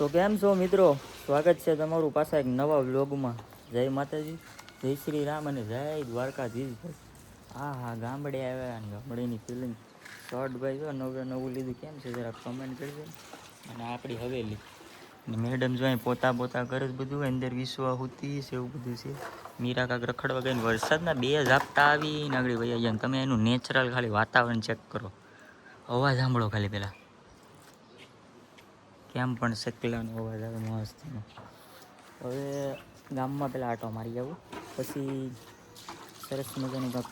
તો કેમ છો મિત્રો, સ્વાગત છે તમારું પાછા એક નવા વ્લોગમાં. જય માતાજી, જય શ્રી રામ અને જય દ્વારકાધીશ. હા હા, ગામડે આવ્યા અને ગામડેની ફિલિંગ શોર્ટ ભાઈ જો નવું લીધું કેમ છે જરા કમેન્ટ કરજો. અને આપણી હવેલી મેડમ જો અહીં પોતા કરે જ બધું, અંદર વિશ્વા હોતી છે એવું બધું છે. મીરા કાક રખડવા ગઈને વરસાદના બે ઝાપટા આવી નાગડી ભાઈ જાય. તમે એનું નેચરલ ખાલી વાતાવરણ ચેક કરો, અવાજ સાંભળો ખાલી પેલા કેમ પણ સકલાનો અવાજ આવે મસ્ત. હવે ગામમાં પેલા આટો મારી આવું, પછી સરસ મજાનું કાંક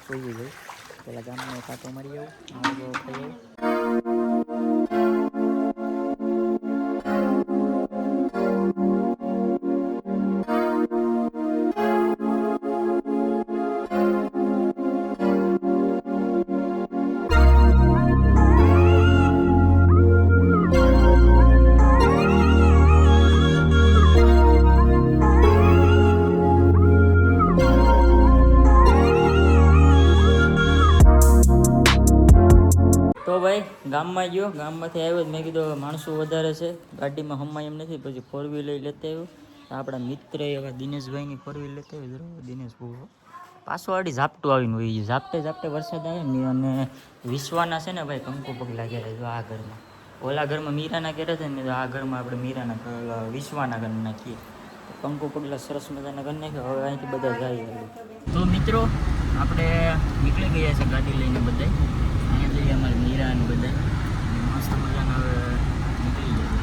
જોઈએ જાય. પેલા ગામમાં એક આટો મારી આવું, ખાઈ આવું. તો ભાઈ ગામમાં ગયો, ગામમાંથી આવ્યો જ મેં કીધું માણસો વધારે છે ગાડીમાં હમાય એમ નથી, પછી ફોર વ્હીલર લેતા આવ્યો. આપણા મિત્ર એવા દિનેશભાઈની ફોર વ્હીલર લેતા આવ્યો. બરાબર, દિનેશ બહુ પાછું આડી ઝાપટું આવીને હોય ગયું. ઝાપટે વરસાદ આવે ને, અને વિશ્વાના છે ને ભાઈ કંકુ પગલા ઘેરે જો આ ઘરમાં, ઓલા ઘરમાં મીરાના ઘેરે છે ને, આ ઘરમાં આપણે મીરાના વિશ્વાના ઘર નાખીએ. કંકુ પગલા સરસ મજાના ઘર નાખ્યો. હવે અહીંથી બધા જાય. તો મિત્રો આપણે નીકળી ગયા છે ગાડી લઈને બધા. અહીંયા જઈએ અમારે મીરા અને બધા મસ્ત મજાના હવે નીકળી જાય.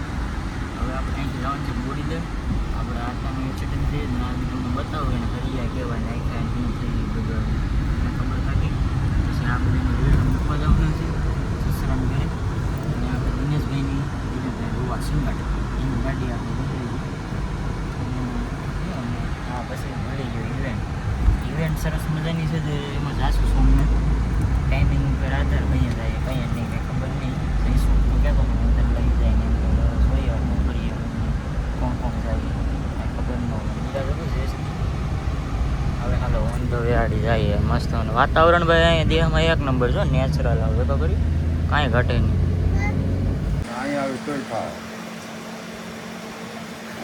હવે આપણે અહીંથી જવાનું છે બોડીદર. આપણે આટાનું એક્સિડન્ટ થઈ ને આ તમને બતાવું ને કરિયા કેવા નાખ્યા શું થઈ બધું ખબર કાઢી. પછી આ બધાને વિડીયો મૂકવા જવાનું છે સસરાની ઘરે. અને આપણે દિનેશભાઈની દિનેશભાઈ રોવા સિંગાટ એની ગાડી આપણે નીકળી ગઈ. અને હા પછી મળી ગયો ઇવેન્ટ સરસ મજાની છે. એમાં જાશું સોમનાથ ટાઈમિંગ ઉપર આધાર કહીએ જાય કંઈ નહીં, કંઈ ખબર નહીં. જઈશું તો કહેતો હું તને લઈ જાય ને જોઈએ ન કરીએ કોણ જાય કાંઈ ખબર ન હોય. બીજા બધું જઈશ. હવે હાલો ઓન ધ વે આડી જાય. મસ્ત વાતાવરણ ભાઈ અહીંયા દેહમાં એક નંબર છો, નેચરલ આવે તો કરી કાંઈ ઘટે નહીં. અહીં આવે તોય ખાવ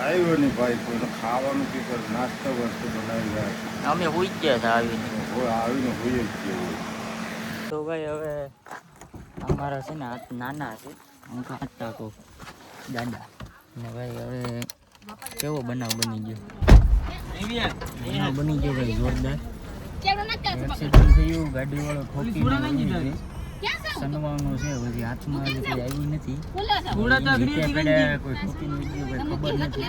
આવ્યો નહીં ભાઈ, કોઈને ખાવાનું કે નાસ્તો વસ્તુ બનાવી જાય. અમે હોઈ જ ગયા હતા આવીને હોઈ જ ગયો. તો ભાઈ હવે અમારા છે ને હાથ નાના છે, હું હાથતા કહું દાદા ને ભાઈ. હવે કેવો બનાવ બની ગયો ભાઈ, જોરદાર એક્સિડન્ટ થયું. ગાડીવાળો ઠોકી સનવાનું છે, પછી હાથમાં હજી કંઈ આવી નથી. કોઈ ઠોકીને વિડીયો કોઈ ખબર નથી.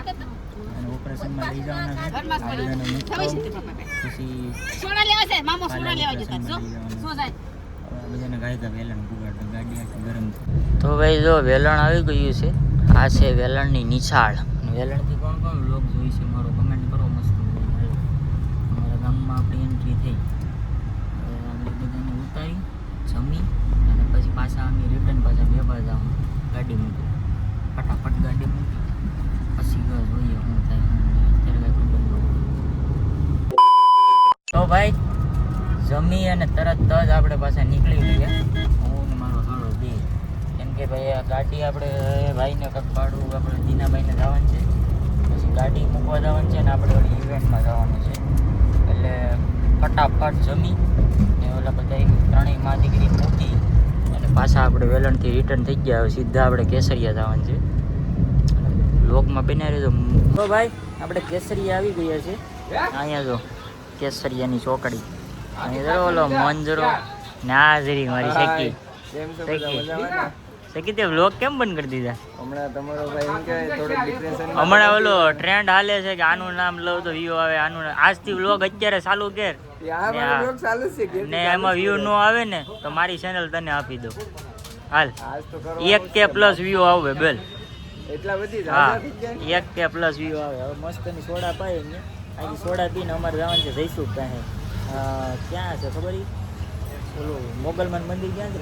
અને ઓપરેશનમાં લઈ જવાના છે. આ બધાને મૂકવા પછી બધાને ગાયકા વેલણ પુગાડતા ગાડી આખી ગરમ. તો ભાઈ જો વેલણ આવી ગયું છે. આ છે વેલણની નિશાળ. વેલણથી કોણ લોક જોઈ છે મારો કમેન્ટ કરો મસ્ત. અમારા ગામમાં આપણી એન્ટ્રી થઈ. હવે આપણે બધાને ઉતારી જમી અને પછી પાછા અમે રિટર્ન પાછા બેફાર જવાનું. ગાડી મૂકી ફટાફટ ગાડી મૂકી પછી જોઈએ શું થાય અત્યારે કાંઈ ખબર ન. તો ભાઈ જમી અને તરત જ આપણે પાછા નીકળી ગયા. હું ને મારો સાળો બે. કેમ કે ભાઈ આ ગાડી આપણે ભાઈને કંઈક ભાડું આપણે દીનાભાઈને જવાનું છે, પછી ગાડી મૂકવા જવાનું છે ને આપણે ઓલી ઇવેન્ટમાં જવાનું છે. એટલે ફટાફટ જમી ને ઓલા બધા ત્રણેય મા દીકરી મૂકી અને પાછા આપણે વેલણથી રિટર્ન થઈ ગયા. હવે સીધા આપણે કેસરિયા જવાનું છે. લોકમાં બનાવી રહેજો. તો ભાઈ આપણે કેસરિયા આવી ગયા છે. અહીંયા જો કેસરિયાની ચોકડી. અહીં ઓલો મંજરો ના જરી મારી શેકી શેકી તે વ્લોગ કેમ બંધ કરી દીધા? હમણાં ઓલો ટ્રેન્ડ હાલે છે કે આનું નામ લઉં તો વ્યૂ આવે. આનું આજથી વ્લોગ અત્યારે ચાલુ કર ને એમાં વ્યૂ ન આવે ને તો મારી ચેનલ તને આપી દો. હાલ 1K પ્લસ વ્યૂ આવે બેલ. હા 1K પ્લસ વ્યૂ આવે. હવે મસ્તની સોડા પાઈ ને આજે સોડા પીને અમારે જવાનું છે જઈશું ત્યાં. ક્યાં છે ખબર? ઓલું મોગલમાન મંદિર ક્યાં છે?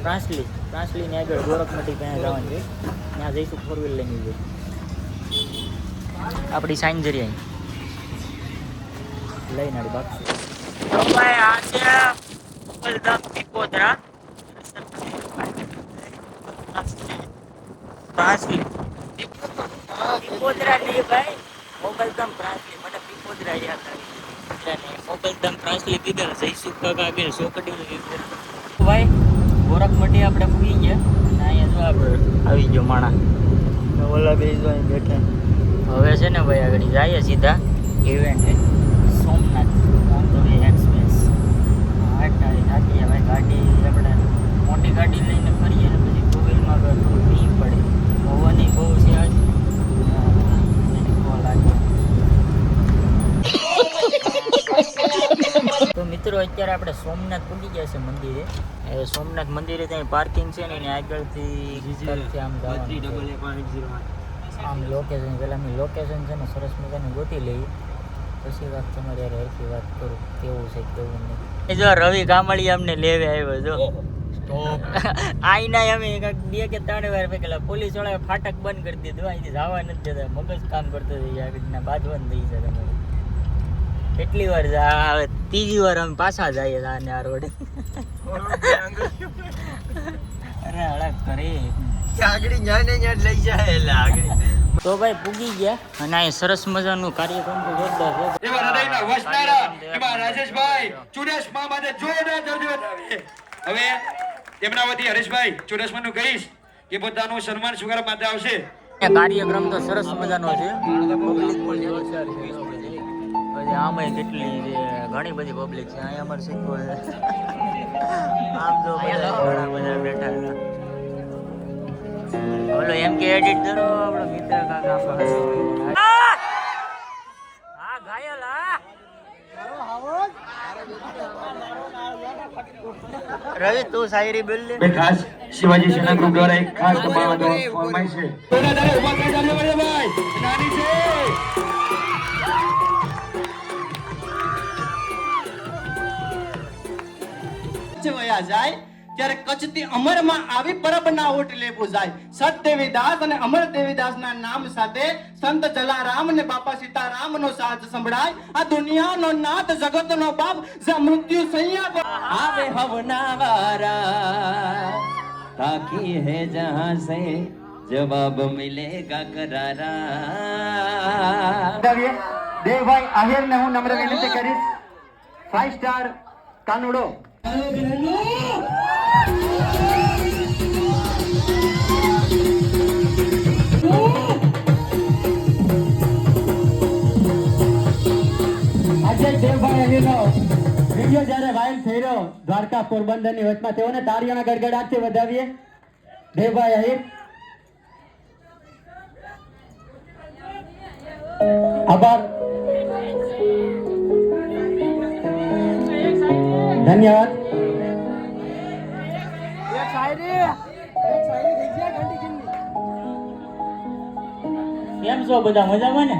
પ્રાંસલીની આગળ ગોરખમટી ત્યાં જવાનું છે. ત્યાં જઈશું ફોર વ્હીલ લઈને જઈશું. આપણી સાંજરી અહીં લઈને આડી બાકી. આ છે મોગલધામ પીપોદરા. પ્રાંસલી પીપોદરા નહીં ભાઈ, મોગલધામ પ્રાંસલી. મને પીપોદરા યાદ આવી. મોગલધામ પ્રાંસલી કીધેલ, જયસુખ કાકા આગળ ચોકડી લીધેલ. ભાઈ ગોરખમઢી આપણે પૂરી ગયા. અહીંયા જો આપણે આવી ગયો માણા. ઓલા બે જો અહીં બેઠા. હવે છે ને ભાઈ આગળ જઈએ સીધા event Somnath on the way express. થાકી ભાઈ, ગાડી આપણે મોટી ગાડી લઈને ફરીએ ને પછી ટુ વ્હીલમાં થોડું નહીં પડે. પવનની બહુ છે આજ. તો મિત્રો અત્યારે આપણે સોમનાથ પૂગી ગયા છે મંદિરે. એ સોમનાથ મંદિરે ત્યાં પાર્કિંગ છે ને એની આગળથી આમ આમ લોકેશન પહેલાં અમે લોકેશન છે ને સરસ મજાની ગોતી લઈએ, પછી વાત તમારી યાર હરખી વાત કરું કેવું છે કેવું નહીં. જો રવિ કામળી અમને લેવે આવ્યો જો. આઈના અમે બે કે ત્રણ વાર પેલા પોલીસ વાળા ફાટક બંધ કરી દીધું, અહીંથી જવા નથી દેતા. મગજ કામ કરતો થઈ આવી રીતના બાજવાનું થઈ છે તમારે. કેટલી વાર આવે, ત્રીજી વાર અમે પાછા જઈએ આને આ રોડ. અરે હળક કરી તો ભાઈ પૂગી ગયા અને અહીં સરસ મજાનું કાર્યક્રમ તો જોરદાર છે. રાજેશભાઈ ચુડાસમા માટે જોરદાર હવે તેમના વતી હરેશભાઈ ચુડાસમાનું કહીશ કે પોતાનું સન્માન સ્વીકાર માટે આવશે. કાર્યક્રમ તો સરસ મજાનો છે. આમાં કેટલી છે, ઘણી બધી પબ્લિક છે. અહીંયા અમારે શીખવો છે. આમ તો ઘણા બધા બેઠા હતા. બોલો એમ કે એડિટ કરો આપણો મિત્ર કાકા. હા ઘાયલ હા રવિ તું શાયરી બોલ લે. ખાસ શિવાજી સેના ગ્રુપ દ્વારા એક ખાસ ફરમાઈશ છે. નાની છે વયા જાય ત્યારે કચ્છથી અમરમાં આવી પરબના ઓટ લેવું જાય. સત દેવીદાસ અને અમર દેવીદાસના નામ સાથે સંત જલારામ અને બાપા સીતારામનો સાથ સંભળાય. આ દુનિયાનો નાથ જગતનો બાપ જે મૃત્યુ સૈયા આવે હવના વારા તાકી હે જહાં સે જવાબ મિલેગા કરારા. દેવભાઈ આહિરને હું નમ્ર વિનંતી કરીશ. 5 સ્ટાર કાનુડો. દેવભાઈ અહીનો વિડીયો જ્યારે વાયરલ થઈ રહ્યો દ્વારકા પોરબંદરની વચમાં, તેઓને તાળીઓના ગડગડાટથી વધાવીએ. દેવભાઈ અહીર આભાર, ધન્યવાદ. કેમ છો બધા, મજામાં ને?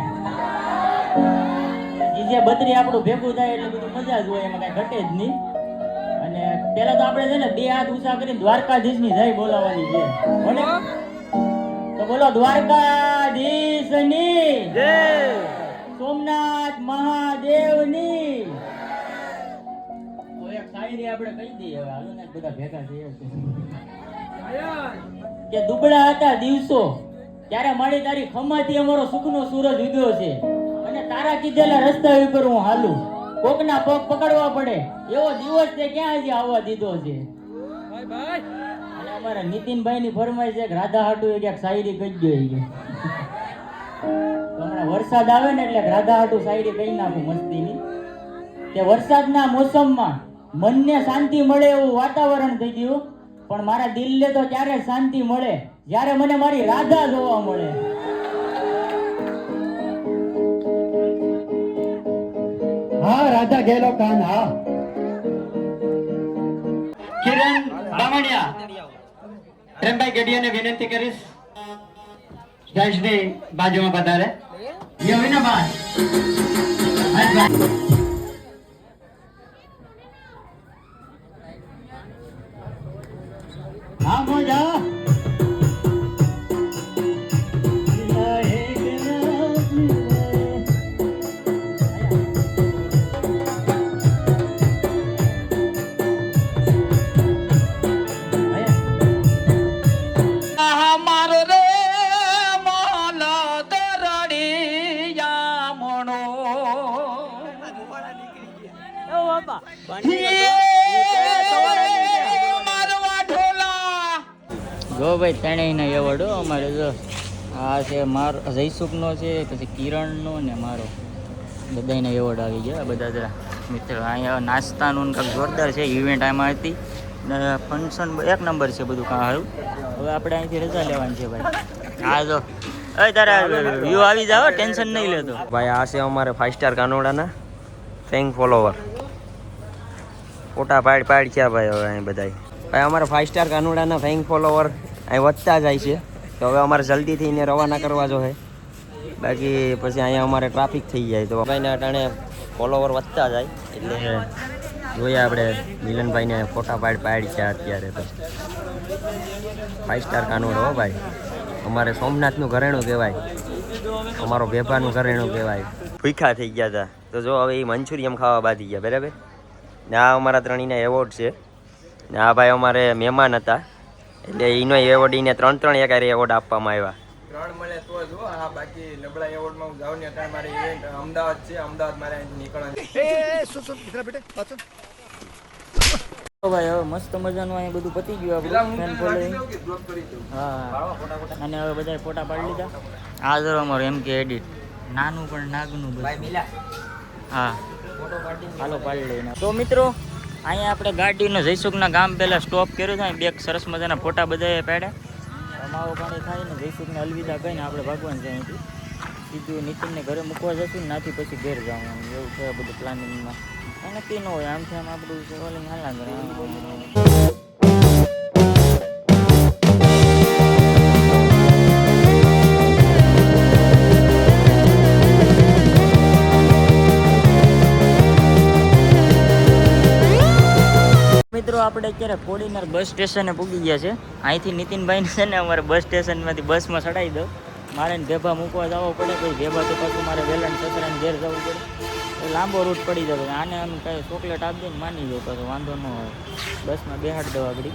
જે બત્રી આપણું ભેગું થાય એટલે બધું મજા જ હોય, એમાં કઈ ઘટે જ નહીં. અને પેલા તો આપણે છે ને 2 હાથ ઊંચા કરીને દ્વારકાધીશની જય બોલાવવાની છે. બોલે તો બોલો દ્વારકાધીશની જય, સોમનાથ મહાદેવની. તો એક શાયરી આપણે કહી દઈએ હવે, હાલો ને બધા ભેગા થઈએ કે દુબળા હતા દિવસો ત્યારે મારી તારી ખમાથી અમારો સુખનો સૂરજ ઉગ્યો છે. અને તારા કીધેલા રસ્તા ઉપર હું હાલું, કોકના પગ પકડવા પડે એવો દિવસ તે ક્યાં હજી આવવા દીધો છે. અને અમારા નીતિનભાઈ ની ફરમાઈ છે કે રાધા હાટુ એક શાયરી કહી ગયો. હમણાં વરસાદ આવે ને એટલે રાધા હાટુ શાયરી કહી નાખું મસ્તીની. તે વરસાદના મોસમમાં મનને શાંતિ મળે એવું વાતાવરણ થઈ ગયું, પણ મારા દિલને તો ત્યારે શાંતિ મળે જ્યારે મને મારી રાધા જોવા મળે. હા રાધા ગેલો કાન. હા કિરણ બામણિયા, પ્રેમભાઈ ગઢિયાને વિનંતી કરીશ જયશ્રી બાજુમાં પધારે. હા મોજા મારો રે મોલા દે મારવા ઢોલા. જો ભાઈ ત્રણેયના એવોર્ડ અમારે જો આ છે જયસુખનો છે, પછી કિરણનો ને મારો, બધાના એવોર્ડ આવી ગયા. બધા જરા મિત્રો અહીંયા નાસ્તાનું કંઈક જોરદાર છે ઇવેન્ટ આમાં હતી ને ફંક્શન એક નંબર છે બધું કાં સારું. હવે આપણે અહીંથી રજા લેવાની છે ભાઈ. હા જો તારા વ્યૂ આવી જાવ, ટેન્શન નહીં લેતો ભાઈ. આ છે અમારે 5 સ્ટાર કાનોડાના ફેંગ ફોલોવર. ફોટા પાડ છે ભાઈ. હવે અહીં બધાય ભાઈ અમારે 5 સ્ટાર કાનોડાના ફેંગ ફોલોવર અહીં વધતા જાય છે. તો હવે અમારે જલ્દીથી એને રવાના કરવા જો છે, બાકી પછી અહીંયા અમારે ટ્રાફિક થઈ જાય. તો ભાઈને અટાણે ફોલોવર વધતા જાય એટલે જોઈએ આપણે મિલનભાઈને ફોટા પાડ છે અત્યારે. તો 5 સ્ટાર કાનોડો હો ભાઈ. અમારે સોમનાથનું ઘરેણું કહેવાય, અમારો ભેભાનું ઘરેણું કહેવાય. ભૂખ્યા થઈ ગયા હતા તો જો હવે એ મંચુરિયમ ખાવા બાંધી ગયા બરાબર. ને આ અમારા ત્રણેયના એવોર્ડ છે ને આ ભાઈ અમારે મહેમાન હતા એટલે એનો એવોર્ડ એને 3 એકારે એવોર્ડ આપવામાં આવ્યા. 3 મળે તો જો. આ બાકી નબળા એવોર્ડમાં હું જાઉં ને અત્યારે મારી ઇવેન્ટ અમદાવાદ છે. અમદાવાદ મારે અહીંથી નીકળવાનું. તો ભાઈ હવે મસ્ત મજાનું અહીં બધું પતી ગયું આપણું ફેન ફોલોઈંગ. હા અને હવે બધા ફોટા પાડી લીધા. આ જરો અમારું એમ કે એડિટ નાનું પણ નાગનું બધું. હા હાલો પાડી લઈને. તો મિત્રો અહીંયા આપણે ગાડીનો જયસુખના ગામ પહેલાં સ્ટોપ કર્યો હતો. બે સરસ મજાના ફોટા બધાએ પાડ્યા. માવો પાણી ખાઈને જયસુખને અલવિદા કહીને આપણે ભગવાન છે અહીંથી સીધું નીતિનને ઘરે મૂકવા જશું ને નાથી પછી ઘેર જવાનું એવું છે બધું પ્લાનિંગમાં. નક્કી ન હોય આમથી આમ આપણું ટ્રાવેલિંગ હાલા કરે. મિત્રો આપણે અત્યારે કોડીનાર બસ સ્ટેશને પૂગી ગયા છે. અહીંથી નીતિનભાઈને છે ને અમારે બસ સ્ટેશનમાંથી બસમાં ચડાવી દો. મારે ને ભેભા મૂકવા જવો પડે, પછી ભેભા તો પાછું મારે વહેલા સસરાને ઘેર જવું પડે. લાંબો રૂટ પડી જતો. આને આમ કાંઈ ચોકલેટ આપી દે ને માની જાવ, પાછો વાંધો ન હોય. બસમાં બેહાડ દો આગળ.